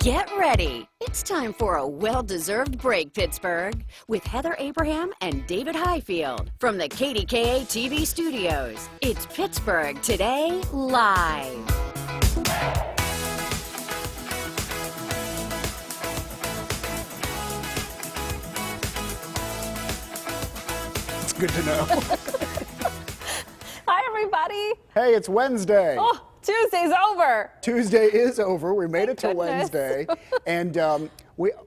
Get ready. It's time for a well-deserved break, Pittsburgh, with Heather Abraham and David Highfield from the KDKA TV studios. It's Pittsburgh Today Live. It's good to know. Hi, everybody. Hey, it's Wednesday. Oh, Tuesday's over. Tuesday is over. We made it to Goodness. Wednesday. And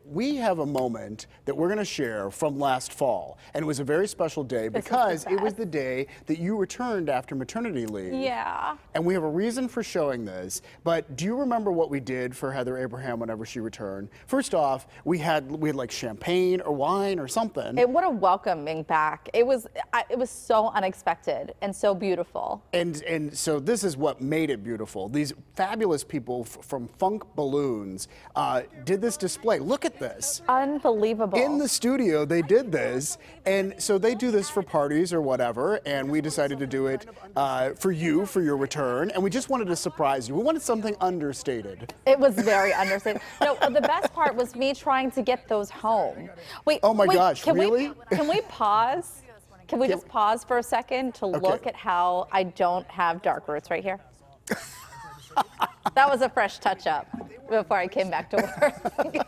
we have a moment that we're going to share from last fall. And it was a very special day because it was the day that you returned after maternity leave. Yeah. And we have a reason for showing this. But do you remember what we did for Heather Abraham whenever she returned? First off, we had like champagne or wine or something. What a welcoming back. It was so unexpected and so beautiful. And so this is what made it beautiful. These fabulous people from Funk Balloons did this display. Look at this. Unbelievable. In the studio, they did this. And so they do this for parties or whatever. And we decided to do it for you, for your return. And we just wanted to surprise you. We wanted something understated. It was very understated. No, the best part was me trying to get those home. Wait. Oh my gosh, really? Can we pause? Can we just pause for a second to look at how I don't have dark roots right here? That was a fresh touch-up before I came back to work.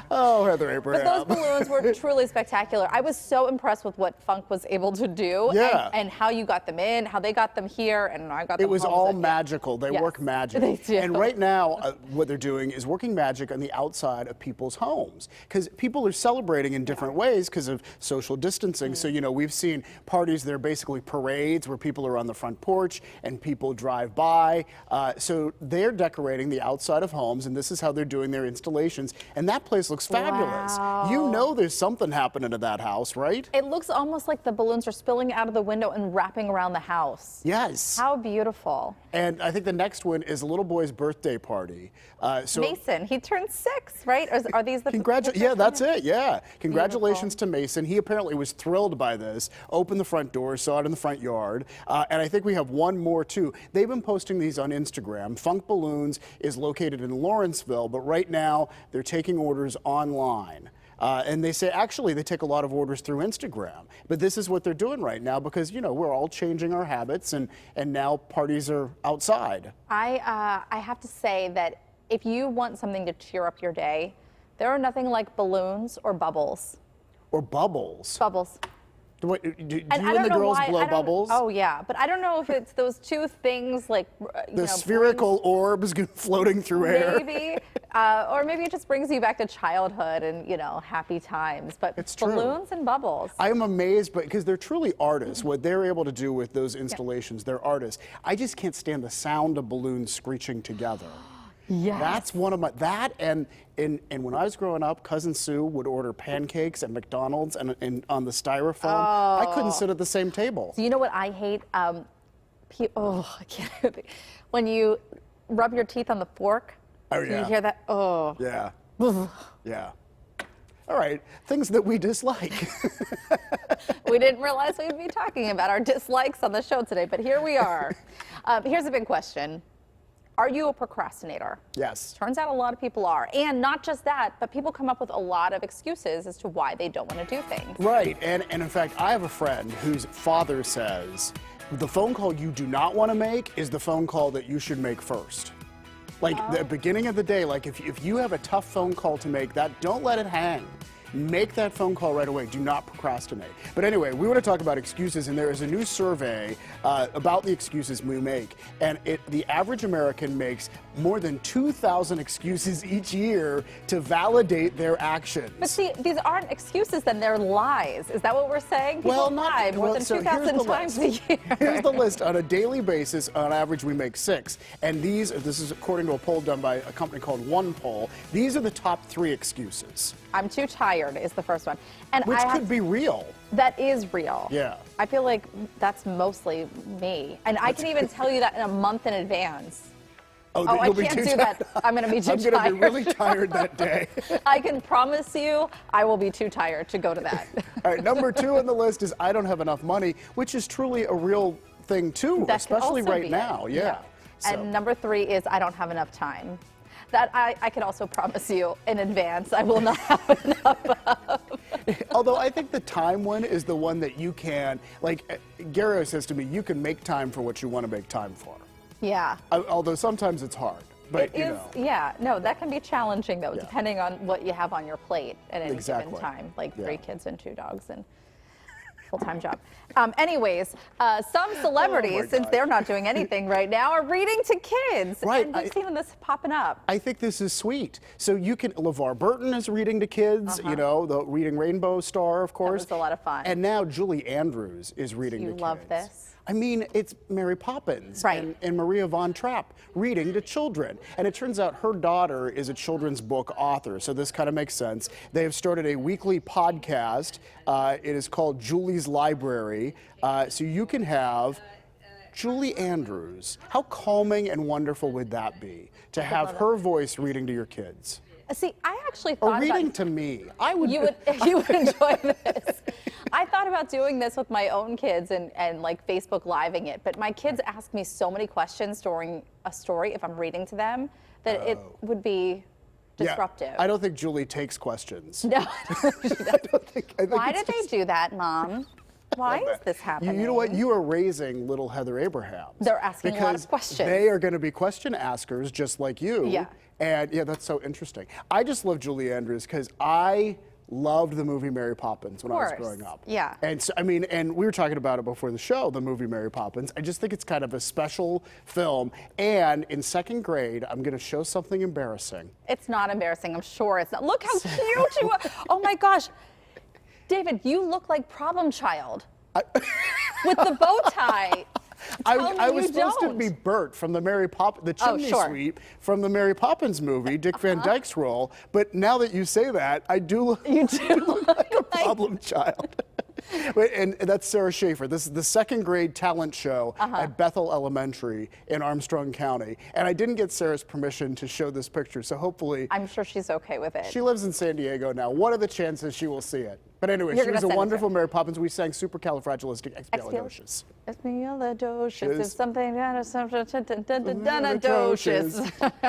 Oh, Heather Abraham. But those balloons were truly spectacular. I was so impressed with what Funk was able to do and how you got them in, how they got them here, and I got them It was home. all magical. They work magic. They do. And right now, what they're doing is working magic on the outside of people's homes because people are celebrating in different ways because of social distancing. So, you know, we've seen parties that are basically parades where people are on the front porch and people drive by. So they're decorating the outside of homes, and this is how they're doing their installations. And that place looks fabulous. Wow. You know there's something happening to that house, right? It looks almost like the balloons are spilling out of the window and wrapping around the house. Yes. How beautiful. And I think the next one is a little boy's birthday party. Mason, he turned 6, right? Are these the Yeah, that's it. Yeah. Congratulations to Mason. He apparently was thrilled by this. Opened the front door, saw it in the front yard. And I think we have one more too. They've been posting these on Instagram. Funk Balloons is located in Lawrenceville, but right now they're taking orders online. And they say, actually, they take a lot of orders through Instagram. But this is what they're doing right now because, you know, we're all changing our habits and now parties are outside. I have to say that if you want something to cheer up your day, there are nothing like balloons or bubbles. Or bubbles. Bubbles. Do you and the girls blow bubbles? Oh, yeah. But I don't know if it's those two things like, the spherical orbs floating through air. Maybe. Or maybe it just brings you back to childhood and, you know, happy times. But it's balloons and bubbles. I am amazed because they're truly artists. What they're able to do with those installations, they're artists. I just can't stand the sound of balloons screeching together. Yes. That's one of and when I was growing up, Cousin Sue would order pancakes at McDonald's and on the styrofoam. Oh. I couldn't sit at the same table. Do you know what I hate? I can't. When you rub your teeth on the fork. Oh, yeah. You hear that? Oh. Yeah. Yeah. All right, things that we dislike. We didn't realize we'd be talking about our dislikes on the show today, but here we are. Here's a big question. Are you a procrastinator? Yes. Turns out a lot of people are. And not just that, but people come up with a lot of excuses as to why they don't want to do things. Right. And in fact, I have a friend whose father says the phone call you do not want to make is the phone call that you should make first. Like the beginning of the day, like if you have a tough phone call to make, don't let it hang. Make that phone call right away. Do not procrastinate. But anyway, we want to talk about excuses, and there is a new survey about the excuses we make. And the average American makes more than 2,000 excuses each year to validate their actions. But see, these aren't excuses, then they're lies. Is that what we're saying? People lie more than 2,000 times a year. Here's the list. On a daily basis, on average, we make 6. And this is according to a poll done by a company called One Poll. These are the top 3 excuses. I'm too tired is the first one. And which could be real. That is real. Yeah. I feel like that's mostly me. And I can even tell you that in a month in advance. Oh, I can't do that. I'm going to be too tired. I'm going to be really tired that day. I can promise you I will be too tired to go to that. All right, number 2 on the list is I don't have enough money, which is truly a real thing too, that especially right now. Yeah. So. And number 3 is I don't have enough time. That I can also promise you in advance I will not have enough of. Although I think the time one is the one that you can, like Gary says to me, you can make time for what you want to make time for. Yeah. Although sometimes it's hard. But, It is, yeah. No, that can be challenging, though, Yeah. depending on what you have on your plate at any Exactly. given time, like Yeah. 3 kids and 2 dogs and full-time job. Anyways, some celebrities, since gosh. they're not doing anything right now, are reading to kids. Right, And we've seen this popping up. I think this is sweet. So you can, LeVar Burton is reading to kids, you know, the Reading Rainbow star, of course. was a lot of fun. And now Julie Andrews is reading to You kids. love this? I mean, it's Mary Poppins Right. and Maria von Trapp reading to children. And it turns out her daughter is a children's book author, so this kind of makes sense. They have started a weekly podcast. It is called Julie's Library. So you can have Julie Andrews. How calming and wonderful would that be to have her voice reading to your kids? See, I actually Or thought reading about... to me. I would. You would enjoy this. I thought about doing this with my own kids and like Facebook Living it, but my kids ask me so many questions during a story if I'm reading to them that it would be disruptive. Yeah, I don't think Julie takes questions. No. I think Why it's did they do that, Mom? Why is this happening? You know what? You are raising little Heather Abrahams. They're asking a lot of because questions. They are going to be question askers just like you. Yeah. And yeah, that's so interesting. I just love Julie Andrews because I loved the movie Mary Poppins when I was course. growing up. Yeah. And so, I mean, and we were talking about it before the show, the movie Mary Poppins. I just think it's kind of a special film. And in 2nd grade, I'm going to show something embarrassing. It's not embarrassing. I'm sure it's not. Look how cute you are. Oh my gosh. David, you look like Problem Child with the bow tie. I was you supposed to don't. be Bert from the the chimney sure. sweep from the Mary Poppins movie, Dick Van Dyke's role. But now that you say that, I do look You do like a problem child. And that's Sarah Schaefer. This is the 2nd grade talent show at Bethel Elementary in Armstrong County. And I didn't get Sarah's permission to show this picture, so hopefully I'm sure she's okay with it. she lives in San Diego now. What are the chances she will see it? But anyway, You're she gonna was a send it to wonderful her. Mary Poppins. We sang Supercalifragilisticexpialidocious. Expialidocious is something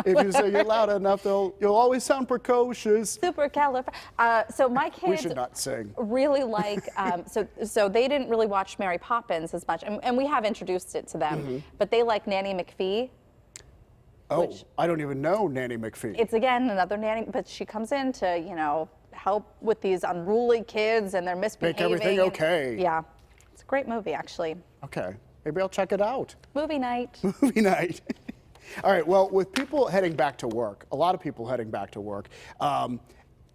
If you say it loud enough, you'll always sound precocious. So my kids We should not sing. really like, so they didn't really watch Mary Poppins as much, and we have introduced it to them, but they like Nanny McPhee. Oh, I don't even know Nanny McPhee. It's again another nanny, but she comes in to, help with these unruly kids and they're misbehaving. Make everything and- okay. Yeah. It's a great movie, actually. Okay, maybe I'll check it out. Movie night. Movie night. All right, well, with people heading back to work, a lot of people heading back to work,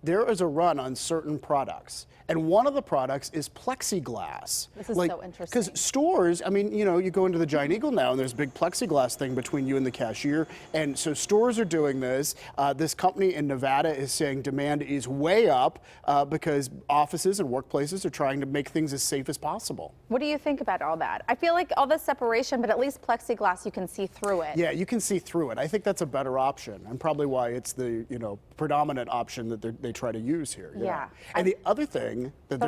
there is a run on certain products. And one of the products is plexiglass. This is so interesting. Because stores, I mean, you go into the Giant Eagle now and there's a big plexiglass thing between you and the cashier. And so stores are doing this. This company in Nevada is saying demand is way up because offices and workplaces are trying to make things as safe as possible. What do you think about all that? I feel like all this separation, but at least plexiglass, you can see through it. Yeah, you can see through it. I think that's a better option, and probably why it's the predominant option that they try to use here. you know. Yeah. And the other thing that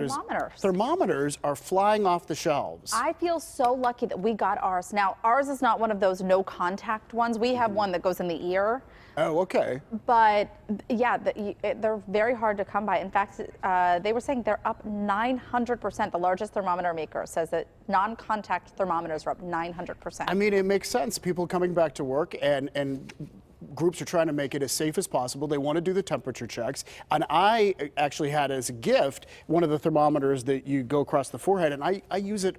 thermometers are flying off the shelves. I feel so lucky that we got ours. Now, ours is not one of those no contact ones. We have one that goes in the ear. Oh, okay. But yeah, they're very hard to come by. In fact, they were saying they're up 900%. The largest thermometer maker says that non-contact thermometers are up 900%. I mean, it makes sense. People coming back to work and groups are trying to make it as safe as possible. They want to do the temperature checks. And I actually had as a gift one of the thermometers that you go across the forehead, and I use it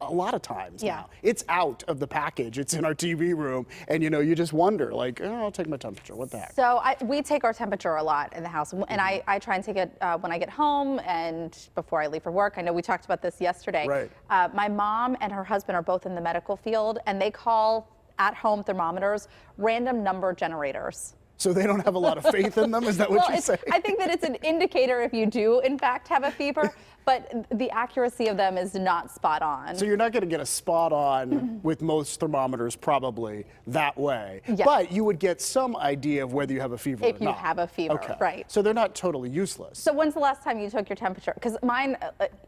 a lot of times now. It's out of the package. It's in our TV room, and you just wonder, like, oh, I'll take my temperature. What the heck? So we take our temperature a lot in the house, and I try and take it when I get home and before I leave for work. I know we talked about this yesterday. Right. My mom and her husband are both in the medical field, and they call at-home thermometers random number generators. So they don't have a lot of faith in them? Is that what you're saying? I think that it's an indicator if you do, in fact, have a fever, but the accuracy of them is not spot on. So you're not going to get a spot on with most thermometers probably that way. Yeah. But you would get some idea of whether you have a fever or not. If you have a fever, okay. right. So they're not totally useless. So when's the last time you took your temperature? Because mine,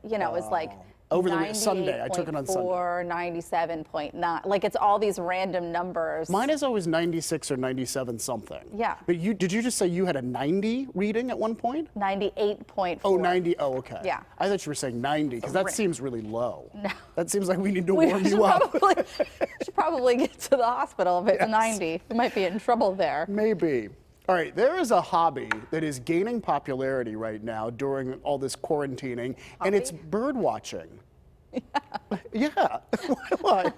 is like Over the Sunday, I took it on Sunday. 97.9. Like it's all these random numbers. Mine is always 96 or 97 something. Yeah. But did you just say you had a 90 reading at one point? 98.4. Oh, 90. Oh, okay. Yeah. I thought you were saying 90 because that seems really low. No. That seems like we need to warm you up. Should probably get to the hospital if it's Yes. 90. We might be in trouble there. Maybe. All right, there is a hobby that is gaining popularity right now during all this quarantining, and it's bird watching. Yeah. Why?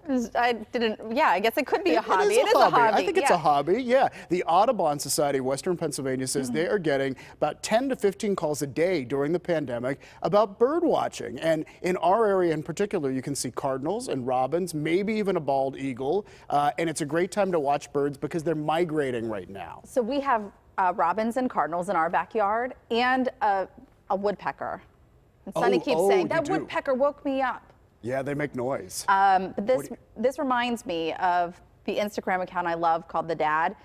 I guess it could be a hobby. It is a hobby. I think it's yeah. a hobby, yeah. The Audubon Society of Western Pennsylvania says they are getting about 10 to 15 calls a day during the pandemic about bird watching. And in our area in particular, you can see cardinals and robins, maybe even a bald eagle. And it's a great time to watch birds because they're migrating right now. So we have robins and cardinals in our backyard and a woodpecker. And Sonny keeps saying, that woodpecker woke me up. Yeah, they make noise. But this reminds me of the Instagram account I love called The Dad,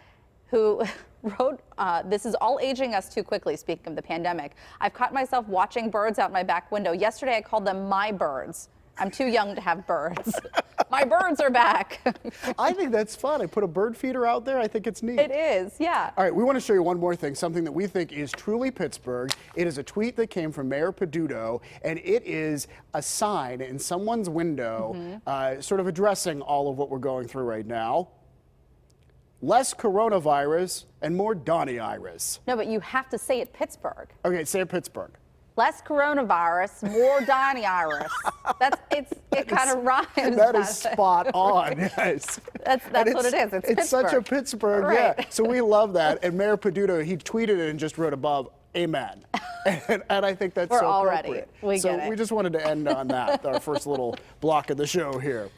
who wrote, this is all aging us too quickly, speaking of the pandemic. I've caught myself watching birds out my back window. Yesterday I called them my birds. I'm too young to have birds. My birds are back. I think that's fun. I put a bird feeder out there. I think it's neat. It is, yeah. All right, we want to show you one more thing, something that we think is truly Pittsburgh. It is a tweet that came from Mayor Peduto, and it is a sign in someone's window sort of addressing all of what we're going through right now. Less coronavirus and more Donnie Iris. No, but you have to say it Pittsburgh. Okay, say it Pittsburgh. Less coronavirus, more Donnie Iris. It kind of rhymes. That is spot on, yes. That's what it is. It's Pittsburgh. Such a Pittsburgh, right. Yeah. So we love that. And Mayor Peduto, he tweeted it and just wrote above, amen. And I think that's We're so all appropriate. ready. We so get it. we just wanted to end on that, our first little block of the show here.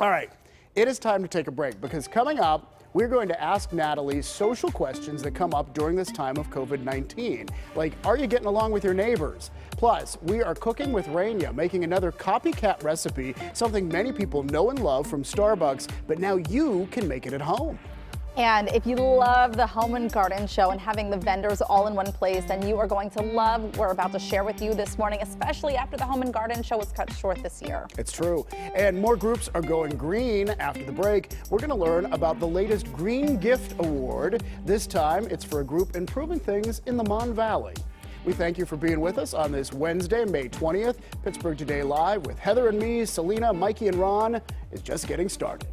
All right, it is time to take a break because coming up, we're going to ask Natalie social questions that come up during this time of COVID-19. Like, are you getting along with your neighbors? Plus, we are cooking with Raina, making another copycat recipe, something many people know and love from Starbucks, but now you can make it at home. And if you love the Home and Garden Show and having the vendors all in one place, then you are going to love what we're about to share with you this morning, especially after the Home and Garden Show was cut short this year. It's true. And more groups are going green after the break. We're going to learn about the latest Green Gift Award. This time, it's for a group improving things in the Mon Valley. We thank you for being with us on this Wednesday, May 20th. Pittsburgh Today Live with Heather and me, Selena, Mikey, and Ron is just getting started.